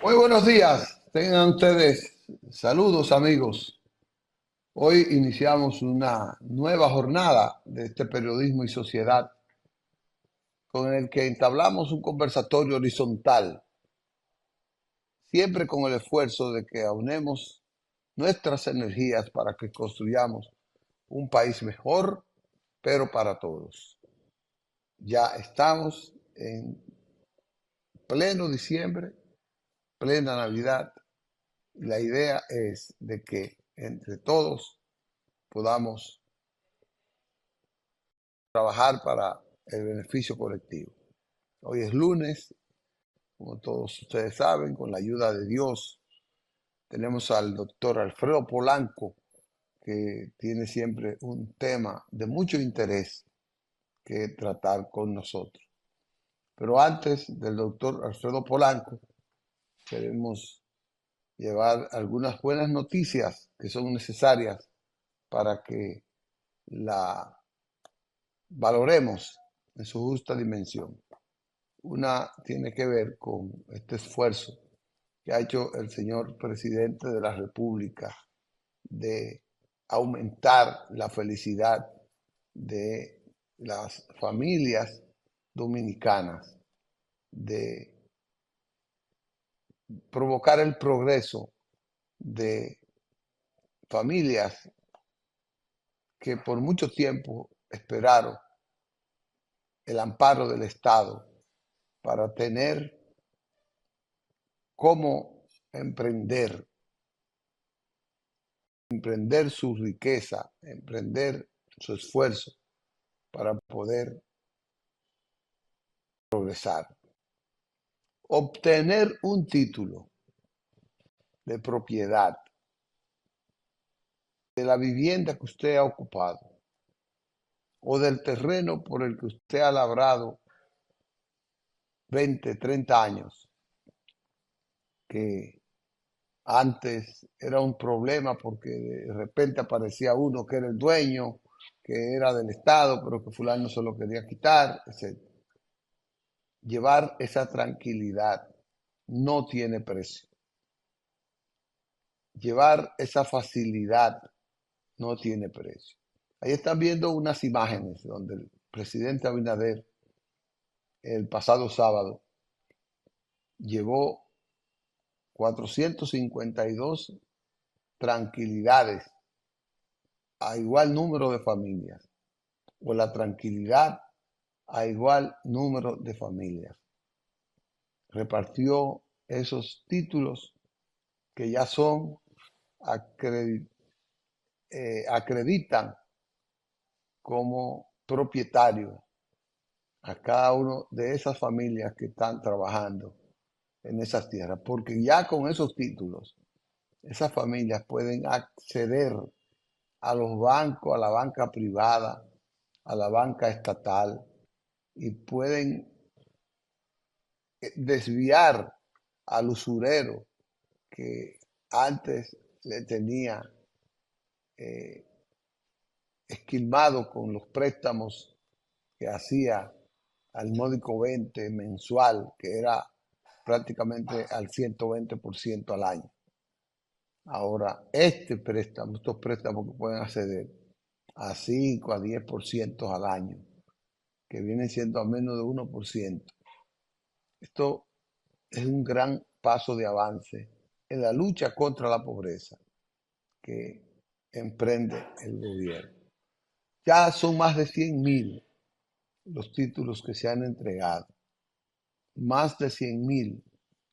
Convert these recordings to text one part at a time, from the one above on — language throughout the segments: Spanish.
Muy buenos días, tengan ustedes saludos amigos. Hoy iniciamos una nueva jornada de este periodismo y sociedad con el que entablamos un conversatorio horizontal, siempre con el esfuerzo de que aunemos nuestras energías para que construyamos un país mejor, pero para todos. Ya estamos en pleno diciembre, plena Navidad, y la idea es de que entre todos podamos trabajar para el beneficio colectivo. Hoy es lunes, como todos ustedes saben, con la ayuda de Dios. Tenemos al doctor Alfredo Polanco, que tiene siempre un tema de mucho interés que tratar con nosotros. Pero antes del doctor Alfredo Polanco, queremos llevar algunas buenas noticias que son necesarias para que la valoremos en su justa dimensión. Una tiene que ver con este esfuerzo que ha hecho el señor presidente de la República de aumentar la felicidad de las familias dominicanas, de provocar el progreso de familias que por mucho tiempo esperaron el amparo del Estado para tener cómo emprender su riqueza, emprender su esfuerzo para poder progresar. Obtener un título de propiedad de la vivienda que usted ha ocupado o del terreno por el que usted ha labrado 20, 30 años, que antes era un problema porque de repente aparecía uno que era el dueño, que era del Estado, pero que fulano se lo quería quitar, etc. Llevar esa tranquilidad no tiene precio. Llevar esa facilidad no tiene precio. Ahí están viendo unas imágenes donde el presidente Abinader el pasado sábado llevó 452 tranquilidades a igual número de familias, o la tranquilidad a igual número de familias. Repartió esos títulos que ya son, acreditan como propietario a cada uno de esas familias que están trabajando en esas tierras, porque ya con esos títulos, esas familias pueden acceder a los bancos, a la banca privada, a la banca estatal, y pueden desviar al usurero que antes le tenía eh, esquilmado con los préstamos que hacía al módico 20 mensual, que era prácticamente al 120% al año. Ahora, estos préstamos que pueden acceder a 5 a 10% al año, que vienen siendo a menos de 1%. Esto es un gran paso de avance en la lucha contra la pobreza que emprende el gobierno. Ya son más de 100.000 los títulos que se han entregado, más de 100.000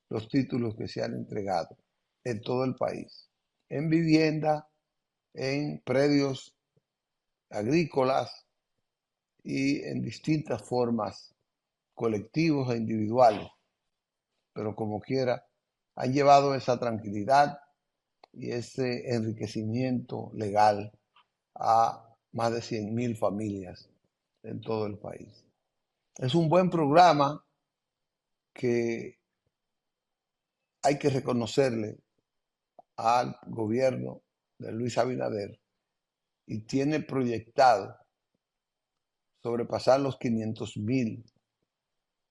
los títulos que se han entregado en todo el país, en vivienda, en predios agrícolas y en distintas formas, colectivos e individuales, pero como quiera, han llevado esa tranquilidad y ese enriquecimiento legal a más de 100.000 familias en todo el país. Es un buen programa que hay que reconocerle al gobierno de Luis Abinader, y tiene proyectado sobrepasar los 500.000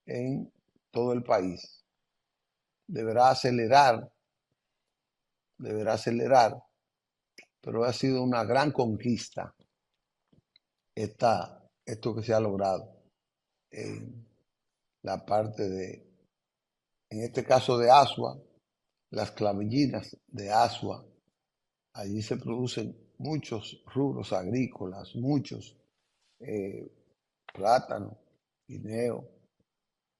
en todo el país. deberá acelerar, pero ha sido una gran conquista esto que se ha logrado en la parte en este caso de Asua, las clavellinas de Asua. Allí se producen muchos rubros agrícolas, muchos eh, plátano, guineo,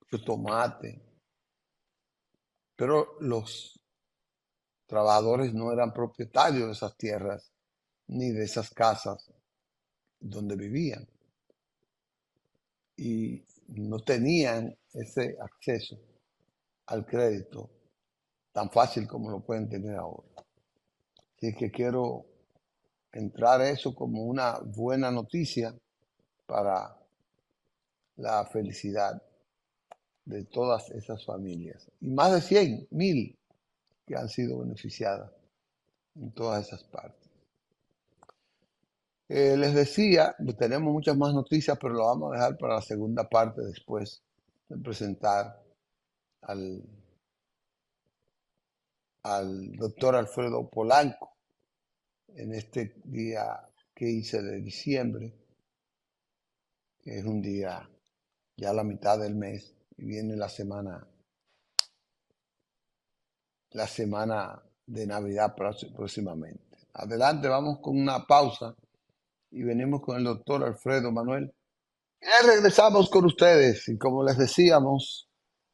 mucho tomate, pero los trabajadores no eran propietarios de esas tierras ni de esas casas donde vivían y no tenían ese acceso al crédito tan fácil como lo pueden tener ahora. Así que quiero entrar a eso como una buena noticia para la felicidad de todas esas familias. Y más de 100.000 que han sido beneficiadas en todas esas partes. Les decía, tenemos muchas más noticias, pero lo vamos a dejar para la segunda parte después de presentar al, al doctor Alfredo Polanco en este día 15 de diciembre, que es un día ya a la mitad del mes y viene la semana de Navidad próximamente. Adelante, vamos con una pausa y venimos con el doctor Alfredo Manuel. Y regresamos con ustedes y como les decíamos,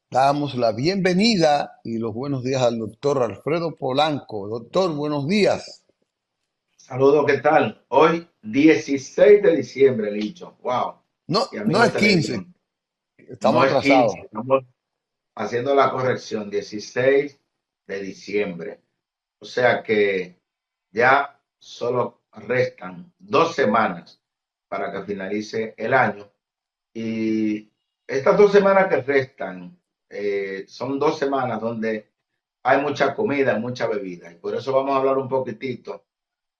damos la bienvenida y los buenos días al doctor Alfredo Polanco. Doctor, buenos días. Saludos, ¿qué tal? Hoy, 16 de diciembre, Licho. Wow. No, Y no amigo es 15, televidente. estamos No es atrasados. 15, estamos haciendo la corrección, 16 de diciembre. O sea que ya solo restan 2 semanas para que finalice el año. Y estas 2 semanas que restan son 2 semanas donde hay mucha comida, mucha bebida. Y por eso vamos a hablar un poquitito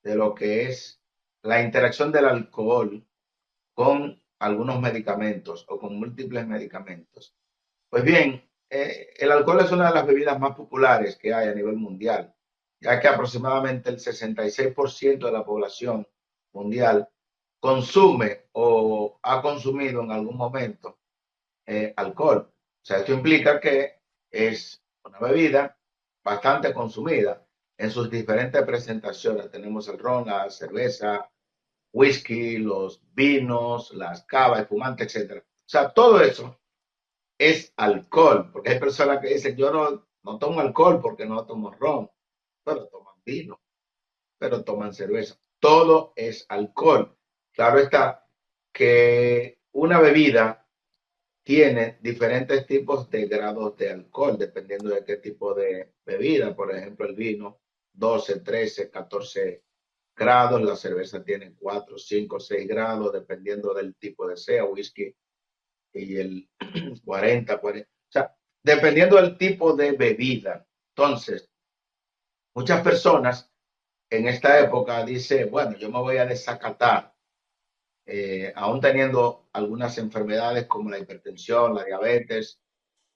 de lo que es la interacción del alcohol con algunos medicamentos o con múltiples medicamentos. Pues bien, el alcohol es una de las bebidas más populares que hay a nivel mundial, ya que aproximadamente el 66% de la población mundial consume o ha consumido en algún momento alcohol. O sea, esto implica que es una bebida bastante consumida en sus diferentes presentaciones. Tenemos el ron, la cerveza, whisky, los vinos, las cavas, espumantes, etcétera. O sea, todo eso es alcohol, porque hay personas que dicen, yo no tomo alcohol porque no tomo ron, pero toman vino, pero toman cerveza. Todo es alcohol. Claro está que una bebida tiene diferentes tipos de grados de alcohol, dependiendo de qué tipo de bebida. Por ejemplo, el vino, 12, 13, 14 grados, la cerveza tiene 4, 5, 6 grados, dependiendo del tipo de sea, whisky y el 40, 40. O sea, dependiendo del tipo de bebida. Entonces, muchas personas en esta época dicen, bueno, yo me voy a desacatar, aún teniendo algunas enfermedades como la hipertensión, la diabetes,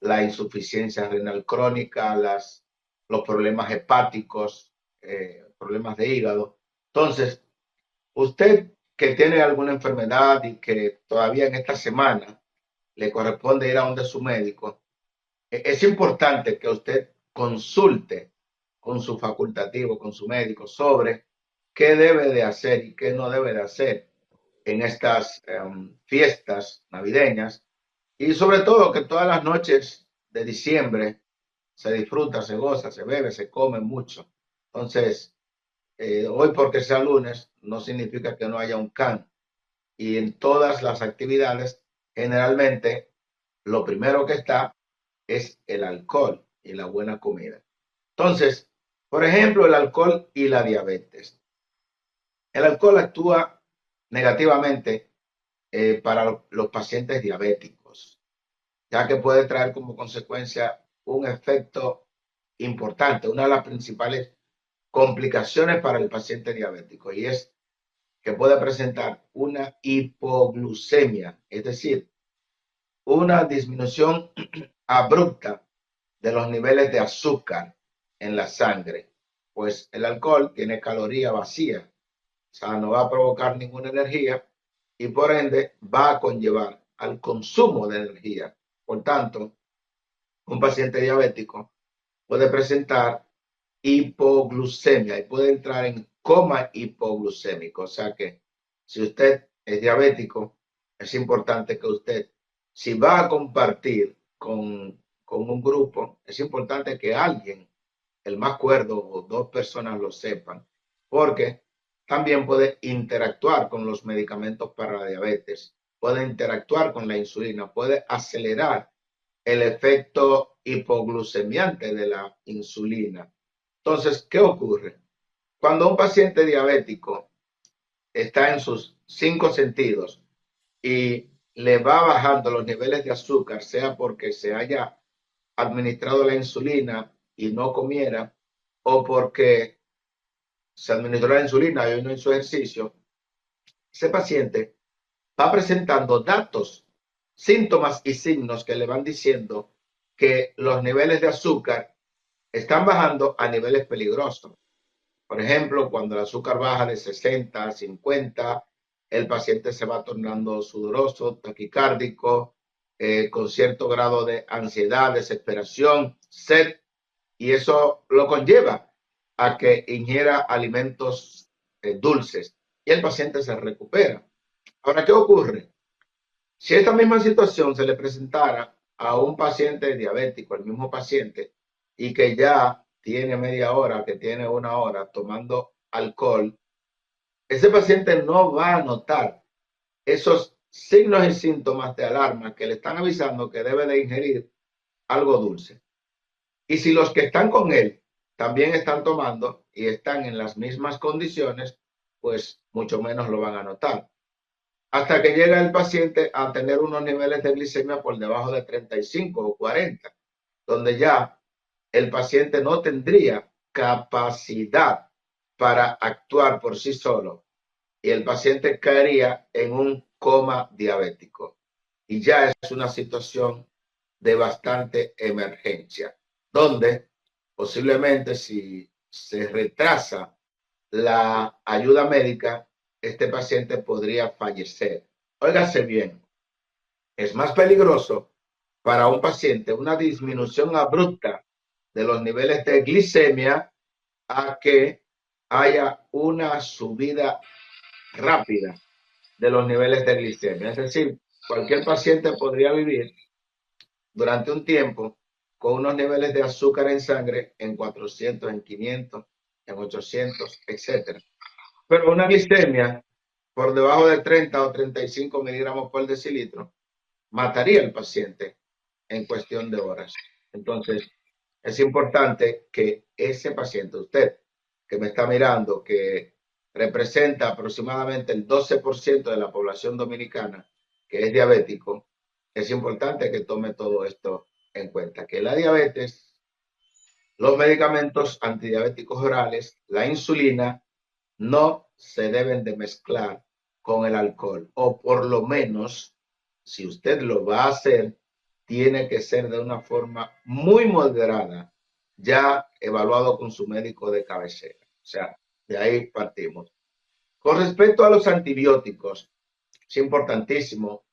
la insuficiencia renal crónica, los problemas hepáticos, problemas de hígado. Entonces, usted que tiene alguna enfermedad y que todavía en esta semana le corresponde ir a donde su médico, es importante que usted consulte con su facultativo, con su médico, sobre qué debe de hacer y qué no debe de hacer en estas fiestas navideñas y sobre todo que todas las noches de diciembre se disfruta, se goza, se bebe, se come mucho. Entonces, hoy porque sea lunes no significa que no haya un can. Y en todas las actividades, generalmente, lo primero que está es el alcohol y la buena comida. Entonces, por ejemplo, el alcohol y la diabetes. El alcohol actúa negativamente para los pacientes diabéticos, ya que puede traer como consecuencia un efecto importante, una de las principales complicaciones para el paciente diabético, y es que puede presentar una hipoglucemia, es decir, una disminución abrupta de los niveles de azúcar en la sangre, pues el alcohol tiene caloría vacía, o sea, no va a provocar ninguna energía y por ende va a conllevar al consumo de energía. Por tanto, un paciente diabético puede presentar hipoglucemia y puede entrar en coma hipoglucémico. O sea que si usted es diabético, es importante que usted, si va a compartir con un grupo, es importante que alguien, el más cuerdo o dos personas lo sepan, porque también puede interactuar con los medicamentos para la diabetes, puede interactuar con la insulina, puede acelerar el efecto hipoglucemiante de la insulina. Entonces, ¿qué ocurre? Cuando un paciente diabético está en sus cinco sentidos y le va bajando los niveles de azúcar, sea porque se haya administrado la insulina y no comiera, o porque se administró la insulina y no hizo ejercicio, ese paciente va presentando datos, síntomas y signos que le van diciendo que los niveles de azúcar están bajando a niveles peligrosos. Por ejemplo, cuando el azúcar baja de 60 a 50, el paciente se va tornando sudoroso, taquicárdico, con cierto grado de ansiedad, desesperación, sed, y eso lo conlleva a que ingiera alimentos dulces y el paciente se recupera. Ahora, ¿qué ocurre? Si esta misma situación se le presentara a un paciente diabético, el mismo paciente, y que ya tiene media hora, que tiene una hora tomando alcohol, ese paciente no va a notar esos signos y síntomas de alarma que le están avisando que debe de ingerir algo dulce. Y si los que están con él también están tomando y están en las mismas condiciones, pues mucho menos lo van a notar hasta que llega el paciente a tener unos niveles de glicemia por debajo de 35 o 40, donde ya el paciente no tendría capacidad para actuar por sí solo y el paciente caería en un coma diabético. Y ya es una situación de bastante emergencia, donde posiblemente si se retrasa la ayuda médica, este paciente podría fallecer. Óigase bien, es más peligroso para un paciente una disminución abrupta de los niveles de glicemia a que haya una subida rápida de los niveles de glicemia. Es decir, cualquier paciente podría vivir durante un tiempo con unos niveles de azúcar en sangre en 400, en 500, en 800, etcétera. Pero una glicemia por debajo de 30 o 35 miligramos por decilitro mataría al paciente en cuestión de horas. Entonces, es importante que ese paciente, usted que me está mirando, que representa aproximadamente el 12% de la población dominicana que es diabético, es importante que tome todo esto en cuenta, que la diabetes, los medicamentos antidiabéticos orales, la insulina, no se deben de mezclar con el alcohol, o por lo menos, si usted lo va a hacer, tiene que ser de una forma muy moderada, ya evaluado con su médico de cabecera. O sea, de ahí partimos. Con respecto a los antibióticos, es importantísimo.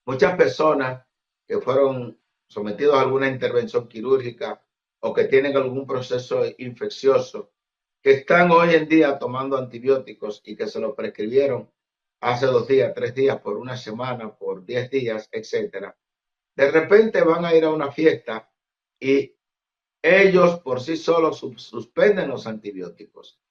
Muchas personas que fueron sometidos a alguna intervención quirúrgica o que tienen algún proceso infeccioso, que están hoy en día tomando antibióticos y que se lo prescribieron hace 2 días, 3 días, por una semana, por 10 días, etcétera. De repente van a ir a una fiesta y ellos por sí solos suspenden los antibióticos.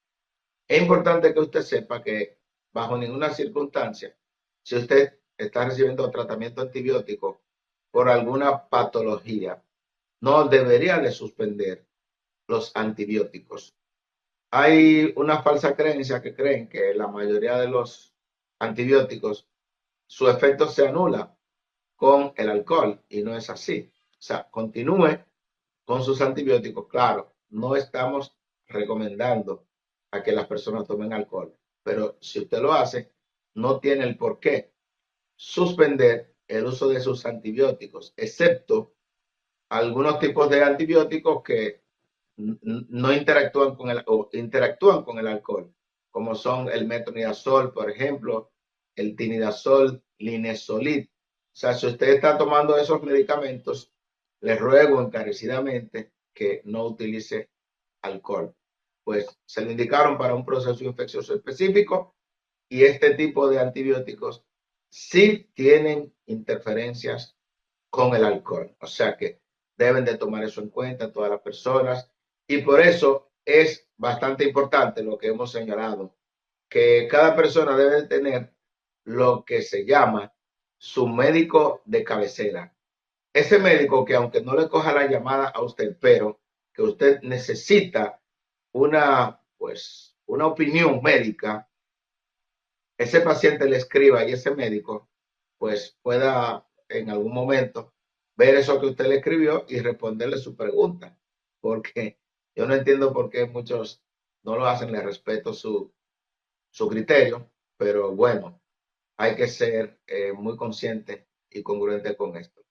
Es importante que usted sepa que bajo ninguna circunstancia, si usted está recibiendo tratamiento antibiótico por alguna patología, no debería de suspender los antibióticos. Hay una falsa creencia que creen que la mayoría de los antibióticos, su efecto se anula con el alcohol y no es así. O sea, continúe con sus antibióticos. Claro, no estamos recomendando a que las personas tomen alcohol, pero si usted lo hace, no tiene el por qué suspender el uso de sus antibióticos, excepto algunos tipos de antibióticos que no interactúan con o interactúan con el alcohol, como son el metronidazol, por ejemplo, el tinidazol, linezolid. O sea, si usted está tomando esos medicamentos, le ruego encarecidamente que no utilice alcohol, pues se lo indicaron para un proceso infeccioso específico y este tipo de antibióticos sí tienen interferencias con el alcohol. O sea que deben de tomar eso en cuenta todas las personas y por eso es bastante importante lo que hemos señalado, que cada persona debe tener lo que se llama su médico de cabecera. Ese médico que aunque no le coja la llamada a usted, pero que usted necesita una opinión médica, ese paciente le escriba y ese médico pues pueda en algún momento ver eso que usted le escribió y responderle su pregunta. Porque yo no entiendo por qué muchos no lo hacen, le respeto su criterio, pero bueno, hay que ser muy consciente y congruente con esto.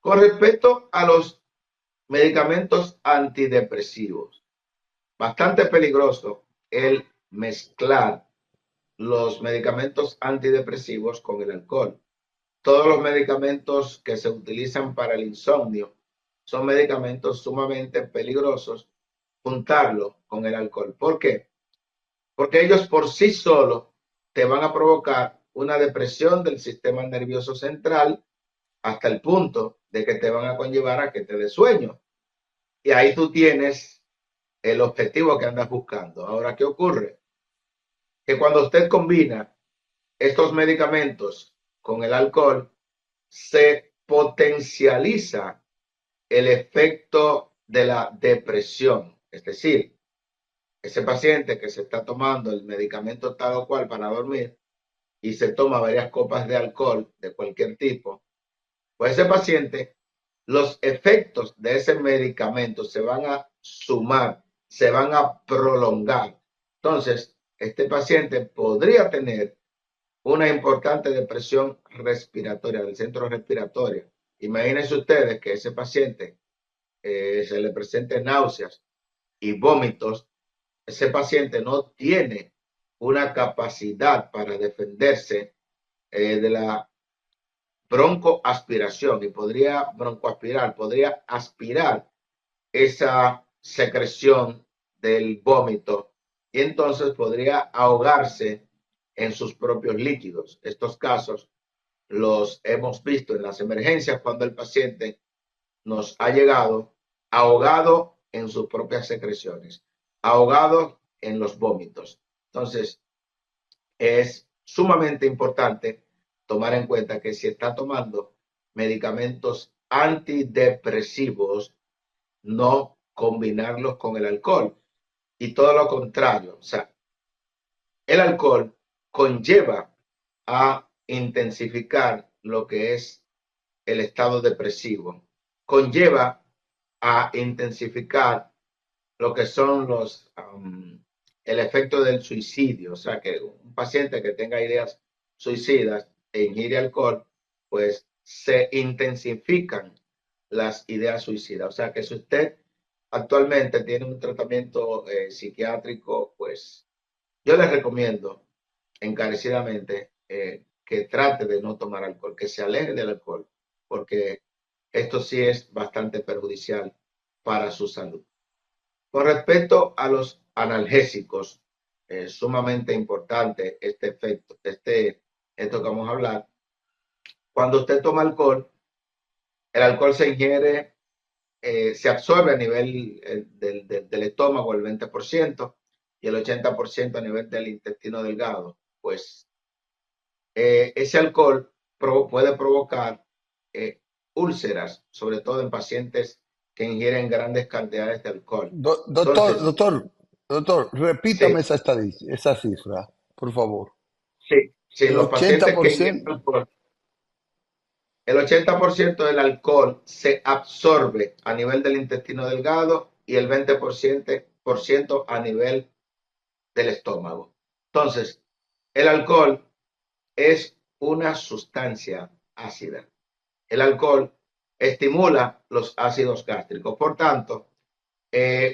Con respecto a los medicamentos antidepresivos, bastante peligroso el mezclar los medicamentos antidepresivos con el alcohol. Todos los medicamentos que se utilizan para el insomnio son medicamentos sumamente peligrosos juntarlo con el alcohol. ¿Por qué? Porque ellos por sí solos te van a provocar una depresión del sistema nervioso central hasta el punto de que te van a conllevar a que te dé sueño. Y ahí tú tienes el objetivo que andas buscando. Ahora, ¿qué ocurre? Que cuando usted combina estos medicamentos con el alcohol, se potencializa el efecto de la depresión. Es decir, ese paciente que se está tomando el medicamento tal o cual para dormir y se toma varias copas de alcohol de cualquier tipo, pues ese paciente, los efectos de ese medicamento se van a sumar, se van a prolongar. Entonces, este paciente podría tener una importante depresión respiratoria del centro respiratorio. Imagínense ustedes que ese paciente se le presente náuseas y vómitos, ese paciente no tiene una capacidad para defenderse de la broncoaspiración y podría broncoaspirar, podría aspirar esa secreción del vómito y entonces podría ahogarse en sus propios líquidos. Estos casos los hemos visto en las emergencias cuando el paciente nos ha llegado ahogado en sus propias secreciones, ahogado en los vómitos. Entonces, es sumamente importante tomar en cuenta que si está tomando medicamentos antidepresivos, no combinarlos con el alcohol y todo lo contrario. O sea, el alcohol conlleva a intensificar lo que es el estado depresivo, conlleva a intensificar lo que son el efecto del suicidio, o sea que un paciente que tenga ideas suicidas e ingiere alcohol, pues se intensifican las ideas suicidas. O sea que si usted actualmente tiene un tratamiento psiquiátrico, pues yo les recomiendo encarecidamente que trate de no tomar alcohol, que se aleje del alcohol, porque esto sí es bastante perjudicial para su salud. Con respecto a los analgésicos, es sumamente importante este efecto, esto que vamos a hablar. Cuando usted toma alcohol, el alcohol se ingiere, se absorbe a nivel del estómago el 20% y el 80% a nivel del intestino delgado. Pues ese alcohol puede provocar eh, úlceras, sobre todo en pacientes que ingieren grandes cantidades de alcohol. Doctor, Entonces, doctor, repítame sí, esa cifra, por favor. sí, sí, El los pacientes que ingieren 80%. alcohol, el 80% del alcohol se absorbe a nivel del intestino delgado y el 20% a nivel del estómago. Entonces, el alcohol es una sustancia ácida. El alcohol estimula los ácidos gástricos. Por tanto,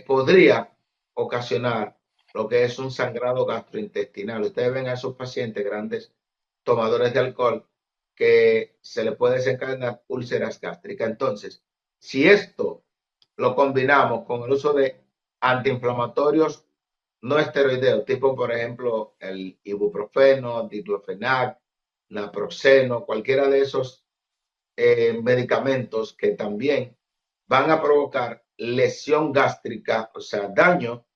podría ocasionar lo que es un sangrado gastrointestinal. Ustedes ven a esos pacientes grandes tomadores de alcohol que se le puede desencadenar úlceras gástricas. Entonces, si esto lo combinamos con el uso de antiinflamatorios no esteroideos, tipo por ejemplo el ibuprofeno, diclofenac, naproxeno, cualquiera de esos medicamentos que también van a provocar lesión gástrica, o sea, daño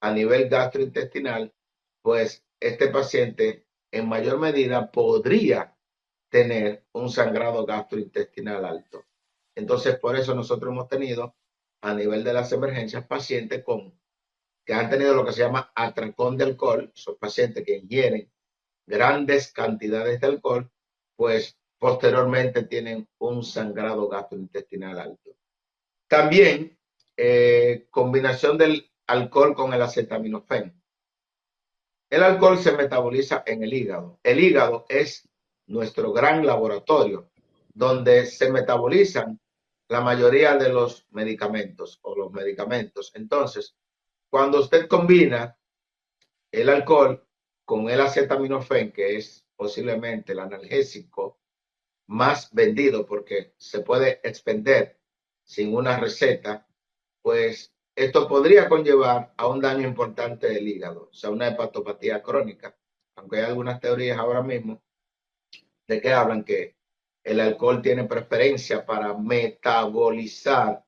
a nivel gastrointestinal, pues este paciente en mayor medida podría tener un sangrado gastrointestinal alto. Entonces, por eso nosotros hemos tenido a nivel de las emergencias pacientes que han tenido lo que se llama atracón de alcohol, son pacientes que ingieren grandes cantidades de alcohol, pues posteriormente tienen un sangrado gastrointestinal alto. También combinación del alcohol con el acetaminofén. El alcohol se metaboliza en el hígado. El hígado es nuestro gran laboratorio donde se metabolizan la mayoría de los medicamentos o los medicamentos. Entonces, cuando usted combina el alcohol con el acetaminofén, que es posiblemente el analgésico más vendido porque se puede expender sin una receta, pues esto podría conllevar a un daño importante del hígado, o sea, una hepatopatía crónica, aunque hay algunas teorías ahora mismo de que hablan que el alcohol tiene preferencia para metabolizar,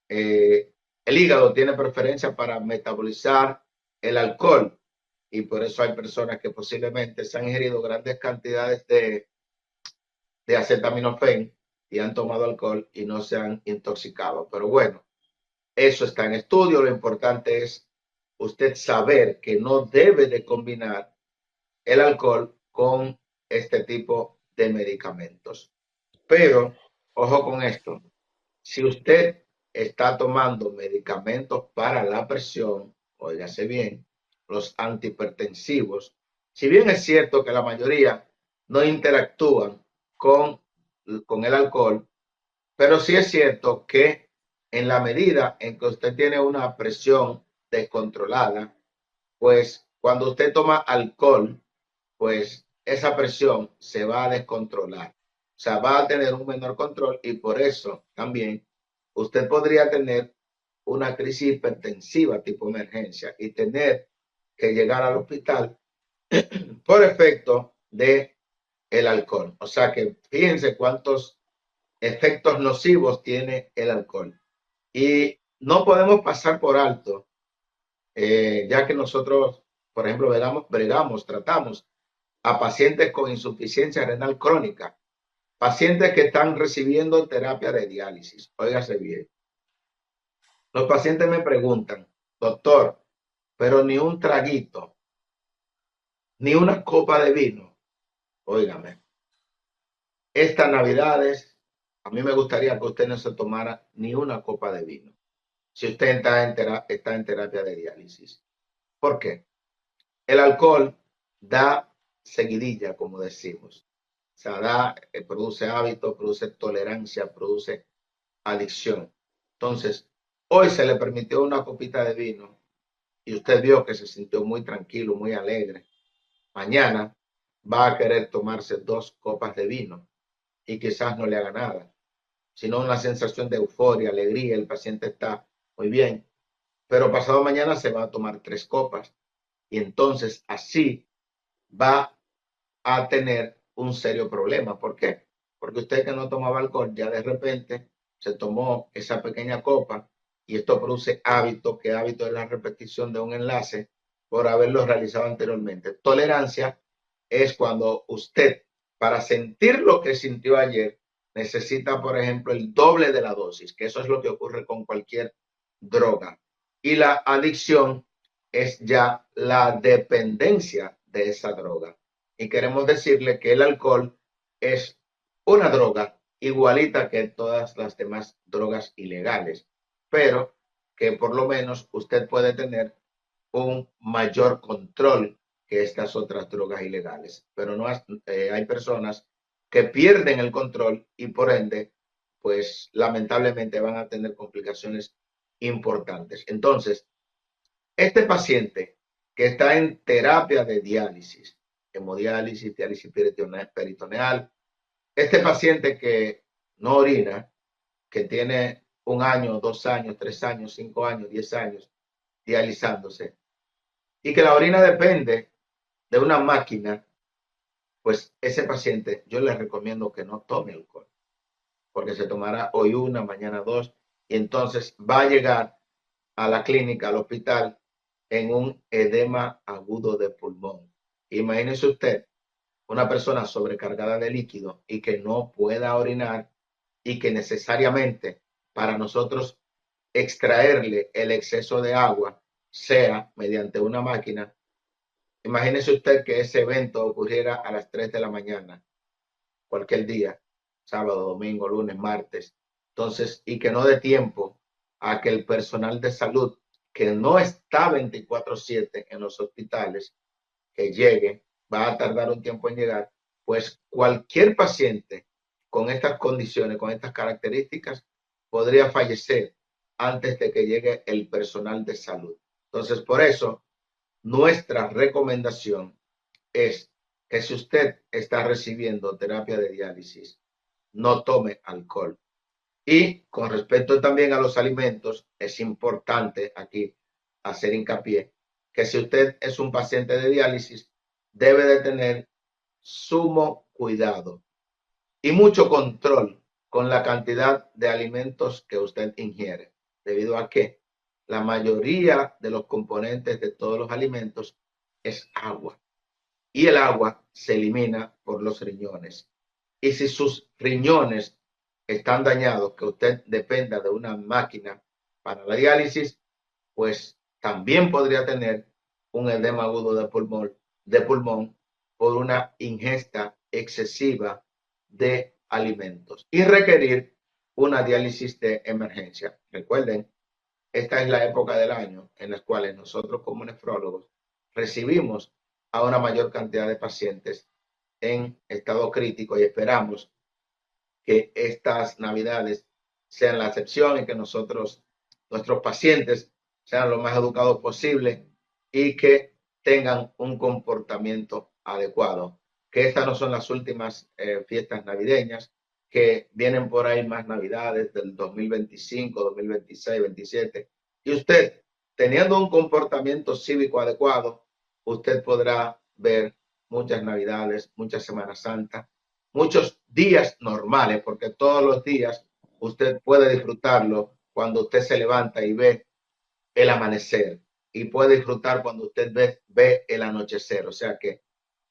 el hígado tiene preferencia para metabolizar el alcohol y por eso hay personas que posiblemente se han ingerido grandes cantidades de acetaminofén y han tomado alcohol y no se han intoxicado. Pero bueno, eso está en estudio. Lo importante es usted saber que no debe de combinar el alcohol con este tipo de medicamentos. Pero, ojo con esto, si usted está tomando medicamentos para la presión, óigase bien, los antihipertensivos, si bien es cierto que la mayoría no interactúan con, con el alcohol, pero sí es cierto que en la medida en que usted tiene una presión descontrolada, pues cuando usted toma alcohol, pues esa presión se va a descontrolar. O sea, va a tener un menor control y por eso también usted podría tener una crisis hipertensiva tipo emergencia y tener que llegar al hospital por efecto de el alcohol. O sea que fíjense cuántos efectos nocivos tiene el alcohol. Y no podemos pasar por alto, ya que nosotros, por ejemplo, tratamos a pacientes con insuficiencia renal crónica, pacientes que están recibiendo terapia de diálisis. Óigase bien. Los pacientes me preguntan, doctor, pero ni un traguito, ni una copa de vino. Óigame, estas navidades, a mí me gustaría que usted no se tomara ni una copa de vino si usted está en terapia de diálisis. ¿Por qué? El alcohol da seguidilla, como decimos. O sea, produce hábito, produce tolerancia, produce adicción. Entonces, hoy se le permitió una copita de vino y usted vio que se sintió muy tranquilo, muy alegre. Mañana va a querer tomarse 2 copas de vino y quizás no le haga nada, sino una sensación de euforia, alegría, el paciente está muy bien, pero pasado mañana se va a tomar 3 copas y entonces así va a tener un serio problema. ¿Por qué? Porque usted que no tomaba alcohol ya de repente se tomó esa pequeña copa y esto produce hábito, que hábito es la repetición de un enlace por haberlo realizado anteriormente. Tolerancia es cuando usted, para sentir lo que sintió ayer, necesita, por ejemplo, el doble de la dosis, que eso es lo que ocurre con cualquier droga. Y la adicción es ya la dependencia de esa droga. Y queremos decirle que el alcohol es una droga igualita que todas las demás drogas ilegales, pero que por lo menos usted puede tener un mayor control que estas otras drogas ilegales. Pero no hay personas que pierden el control y por ende pues lamentablemente van a tener complicaciones importantes. Entonces, este paciente que está en terapia de diálisis, hemodiálisis, diálisis peritoneal, este paciente que no orina, que tiene 1 año, 2 años, 3 años, 5 años, 10 años dializándose, y que la orina depende de una máquina, pues ese paciente yo le recomiendo que no tome alcohol, porque se tomará hoy una, mañana dos, y entonces va a llegar a la clínica, al hospital, en un edema agudo de pulmón. Imagínese usted una persona sobrecargada de líquido y que no pueda orinar y que necesariamente para nosotros extraerle el exceso de agua sea mediante una máquina. Imagínese usted que ese evento ocurriera a las 3 de la mañana, cualquier día, sábado, domingo, lunes, martes. Entonces, y que no dé tiempo a que el personal de salud, que no está 24/7 en los hospitales, que llegue, va a tardar un tiempo en llegar, pues cualquier paciente con estas condiciones, con estas características, podría fallecer antes de que llegue el personal de salud. Entonces, por eso, nuestra recomendación es que si usted está recibiendo terapia de diálisis, no tome alcohol. Y con respecto también a los alimentos, es importante aquí hacer hincapié que si usted es un paciente de diálisis, debe de tener sumo cuidado y mucho control con la cantidad de alimentos que usted ingiere, debido a que la mayoría de los componentes de todos los alimentos es agua y el agua se elimina por los riñones. Y si sus riñones están dañados, que usted dependa de una máquina para la diálisis, pues también podría tener un edema agudo de pulmón por una ingesta excesiva de alimentos y requerir una diálisis de emergencia. Recuerden, esta es la época del año en la cual nosotros como nefrólogos recibimos a una mayor cantidad de pacientes en estado crítico y esperamos que estas navidades sean la excepción y que nuestros pacientes sean lo más educados posible y que tengan un comportamiento adecuado. Que estas no son las últimas fiestas navideñas, que vienen por ahí más navidades del 2025, 2026, 27. Y usted, teniendo un comportamiento cívico adecuado, usted podrá ver muchas navidades, muchas Semanas Santas, muchos días normales, porque todos los días usted puede disfrutarlo cuando usted se levanta y ve el amanecer y puede disfrutar cuando usted ve el anochecer. O sea que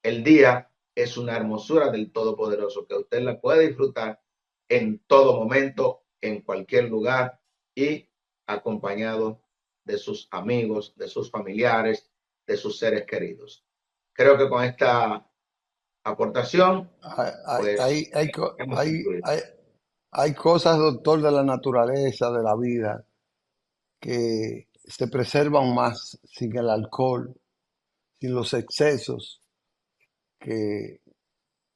el día es una hermosura del Todopoderoso que usted la puede disfrutar en todo momento, en cualquier lugar y acompañado de sus amigos, de sus familiares, de sus seres queridos. Creo que con esta aportación, Hay, pues hay, hay, co- hemos hay, concluido. hay, hay cosas, doctor, de la naturaleza, de la vida, que se preservan más sin el alcohol, sin los excesos, que,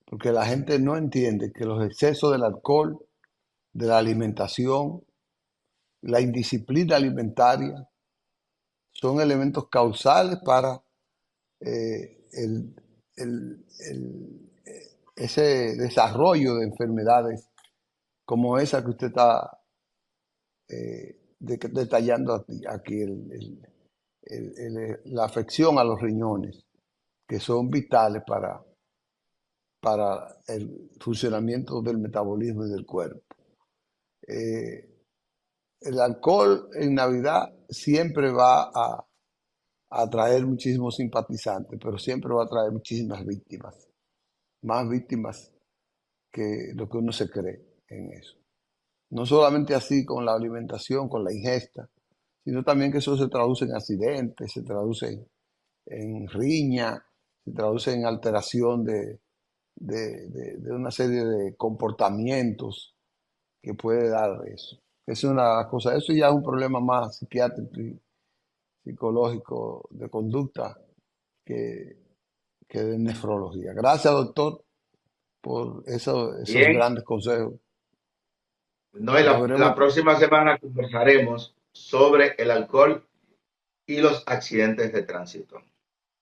porque la gente no entiende que los excesos del alcohol, de la alimentación, la indisciplina alimentaria, son elementos causales para el, ese desarrollo de enfermedades como esa que usted está detallando aquí, la afección a los riñones, que son vitales para el funcionamiento del metabolismo y del cuerpo. Eh, el alcohol en Navidad siempre va a atraer muchísimos simpatizantes, pero siempre va a traer muchísimas víctimas, más víctimas que lo que uno se cree en eso. No solamente así con la alimentación, con la ingesta, sino también que eso se traduce en accidentes, se traduce en riña, se traduce en alteración de una serie de comportamientos que puede dar eso. Es una cosa, eso ya es un problema más psiquiátrico y psicológico de conducta que, que de nefrología. Gracias, doctor, por esos Bien, grandes consejos. No, y Nos la veremos. próxima semana conversaremos sobre el alcohol y los accidentes de tránsito.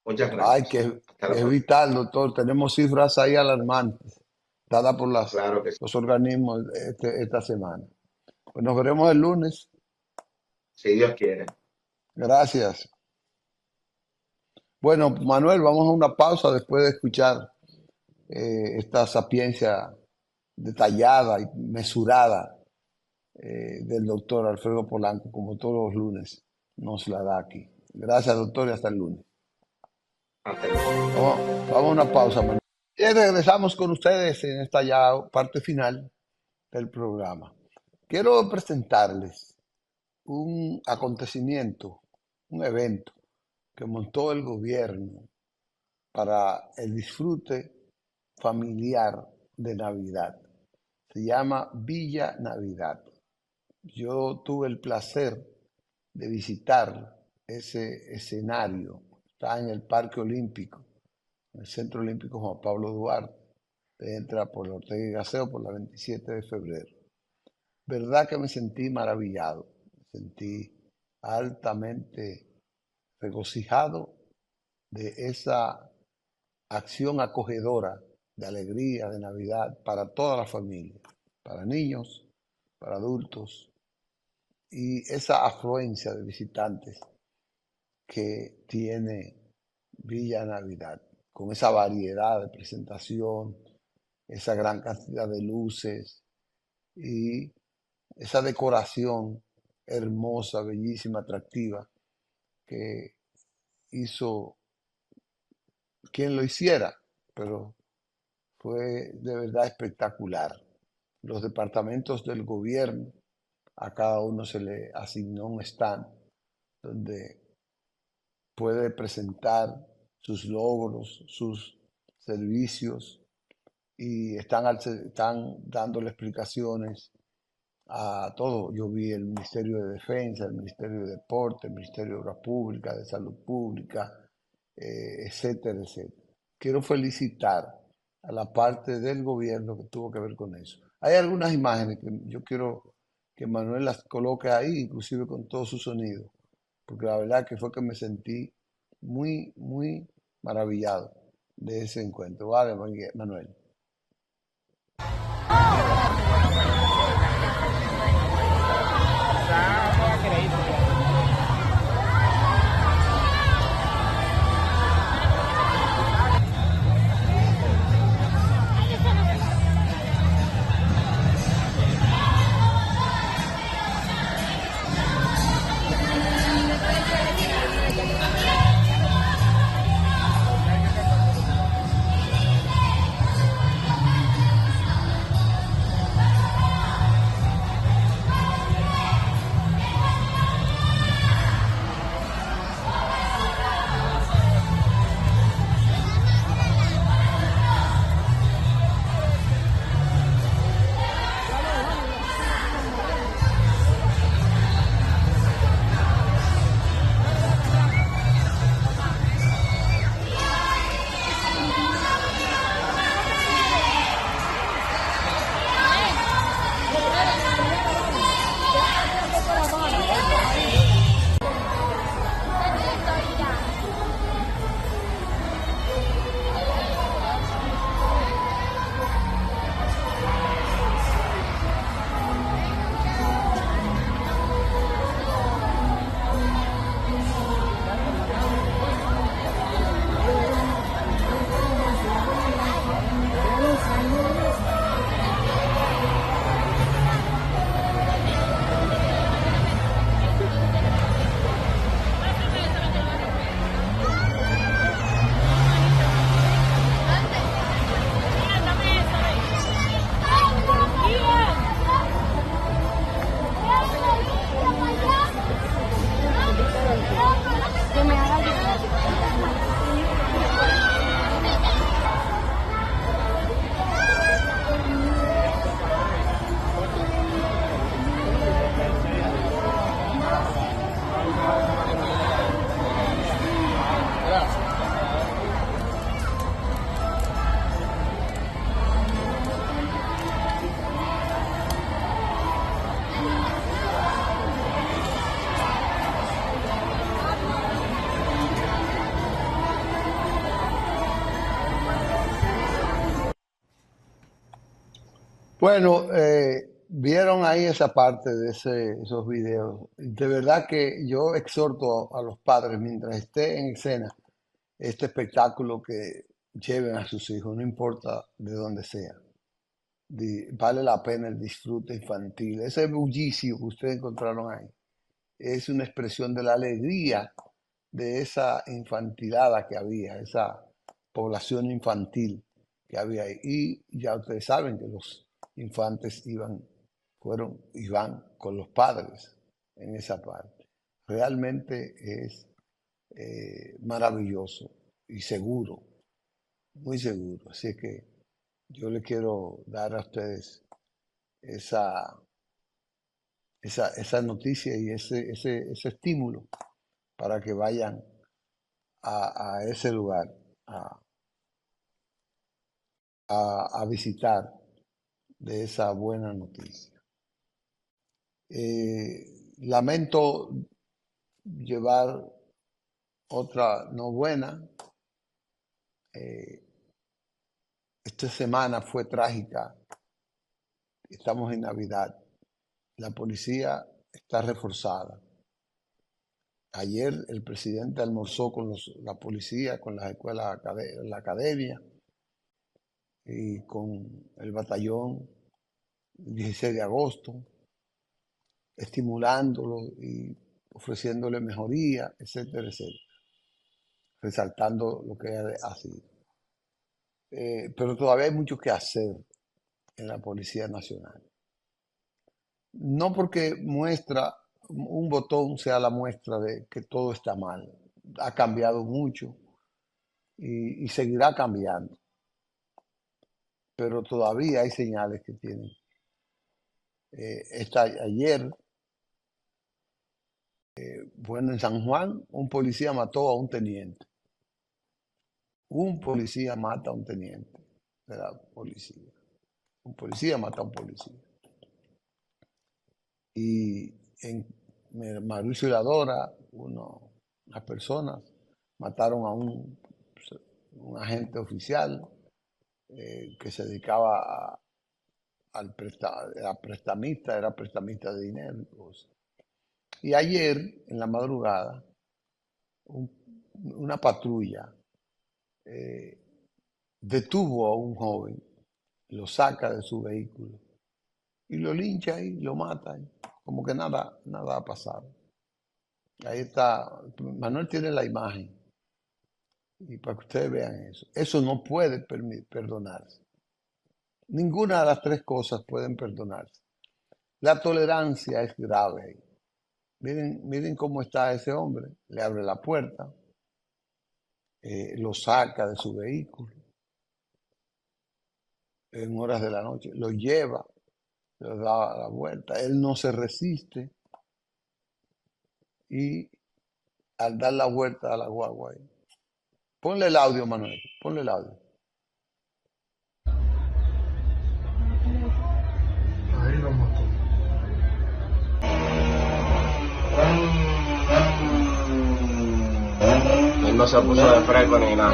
Muchas Ay, gracias. Hasta que la es próxima. vital, doctor. Tenemos cifras ahí alarmantes, dadas por Claro que sí. los organismos esta semana. Pues nos veremos el lunes. Si Dios quiere. Gracias. Bueno, Manuel, vamos a una pausa después de escuchar esta sapiencia detallada y mesurada del doctor Alfredo Polanco, como todos los lunes nos la da aquí. Gracias, doctor, y hasta el lunes. Hasta luego. Vamos a una pausa, Manuel. Y regresamos con ustedes en esta ya parte final del programa. Quiero presentarles un acontecimiento, un evento que montó el gobierno para el disfrute familiar de Navidad. Se llama Villa Navidad. Yo tuve el placer de visitar ese escenario. Está en el Parque Olímpico, en el Centro Olímpico Juan Pablo Duarte. Entra por la Ortega y Gasset por la 27 de febrero. Verdad que me sentí maravillado, me sentí altamente regocijado de esa acción acogedora de alegría, de Navidad para toda la familia, para niños, para adultos, y esa afluencia de visitantes que tiene Villa Navidad, con esa variedad de presentación, esa gran cantidad de luces y esa decoración hermosa, bellísima, atractiva que hizo quien lo hiciera, pero fue de verdad espectacular. Los departamentos del gobierno, a cada uno se le asignó un stand donde puede presentar sus logros, sus servicios y están dándole explicaciones a todo. Yo vi el Ministerio de Defensa, el Ministerio de Deporte, el Ministerio de Obras Públicas, de Salud Pública, etcétera, etcétera. Quiero felicitar a la parte del gobierno que tuvo que ver con eso. Hay algunas imágenes que yo quiero que Manuel las coloque ahí, inclusive con todo su sonido, porque la verdad que fue que me sentí muy, muy maravillado de ese encuentro. Vale, Manuel. Bueno, vieron ahí esa parte de esos videos. De verdad que yo exhorto a los padres, mientras esté en escena este espectáculo, que lleven a sus hijos, no importa de dónde sea. Vale la pena el disfrute infantil. Ese bullicio que ustedes encontraron ahí es una expresión de la alegría de esa infantilada que había, esa población infantil que había ahí. Y ya ustedes saben que los infantes fueron y van con los padres en esa parte. Realmente es maravilloso y seguro, muy seguro. Así que yo le quiero dar a ustedes esa, esa noticia y ese estímulo para que vayan a ese lugar a, a visitar de esa buena noticia. Lamento llevar otra no buena. Eh, esta semana fue trágica. Estamos en Navidad. La policía está reforzada. Ayer el presidente almorzó con la policía, con las escuelas, la academia y con el batallón 16 de agosto, estimulándolo y ofreciéndole mejoría, etcétera, etcétera, resaltando lo que ha sido. Pero todavía hay mucho que hacer en la Policía Nacional. No porque un botón sea la muestra de que todo está mal. Ha cambiado mucho y seguirá cambiando, pero todavía hay señales que tienen. Ayer, bueno, en San Juan, un policía mató a un teniente. Un policía mata a un teniente de la policía. Un policía mata a un policía. Y en Mauricio y la Dora, unas personas mataron a un agente oficial que se dedicaba era prestamista de dinero. Y ayer, en la madrugada, un- una patrulla eh, detuvo a un joven, lo saca de su vehículo y lo lincha y lo mata, como que nada ha pasado. Ahí está, Manuel tiene la imagen y para que ustedes vean eso. Eso no puede perdonarse. Ninguna de las tres cosas pueden perdonarse. La tolerancia es grave ahí. Miren cómo está ese hombre. Le abre la puerta, lo saca de su vehículo en horas de la noche, lo lleva, le da la vuelta. Él no se resiste y al dar la vuelta a la guagua ahí. Ponle el audio, Manuel, ponle el audio. Ahí lo mató. Él no se puso de fresco ni nada.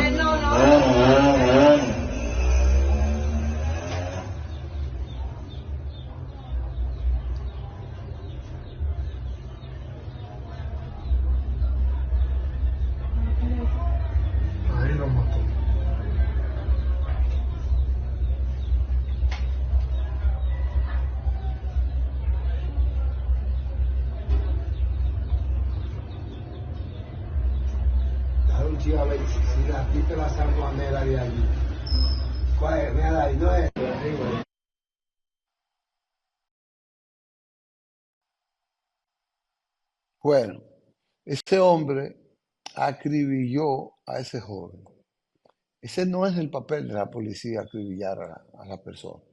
Ahí lo mató. Dale un chivo a ver si la tipa la sanjuanera de allí. ¿Cuál es? Mira ahí, no es. Bueno, ese hombre acribilló a ese joven. Ese no es el papel de la policía, acribillar a la persona.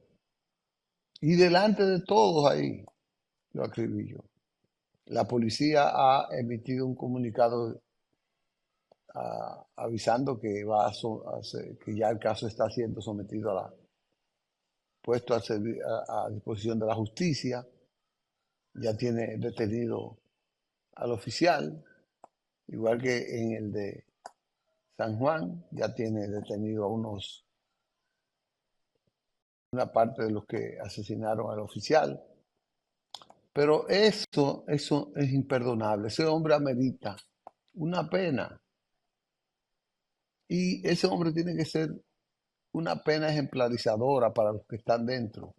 Y delante de todos ahí lo acribilló. La policía ha emitido un comunicado avisando que que ya el caso está siendo sometido puesto a disposición de la justicia. Ya tiene detenido al oficial, igual que en el de San Juan, ya tiene detenido a una parte de los que asesinaron al oficial. Pero eso es imperdonable. Ese hombre amerita una pena. Y ese hombre tiene que ser una pena ejemplarizadora para los que están dentro.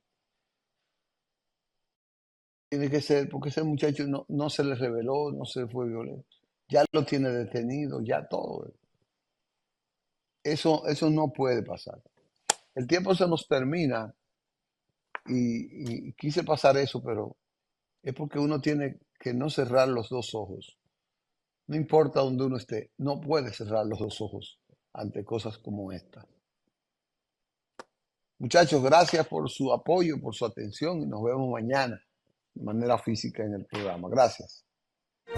Tiene que ser, porque ese muchacho no se le reveló, no se le fue violento. Ya lo tiene detenido, ya todo. Eso no puede pasar. El tiempo se nos termina y quise pasar eso, pero es porque uno tiene que no cerrar los dos ojos. No importa donde uno esté, no puede cerrar los dos ojos ante cosas como esta. Muchachos, gracias por su apoyo, por su atención y nos vemos mañana de manera física en el programa. Gracias.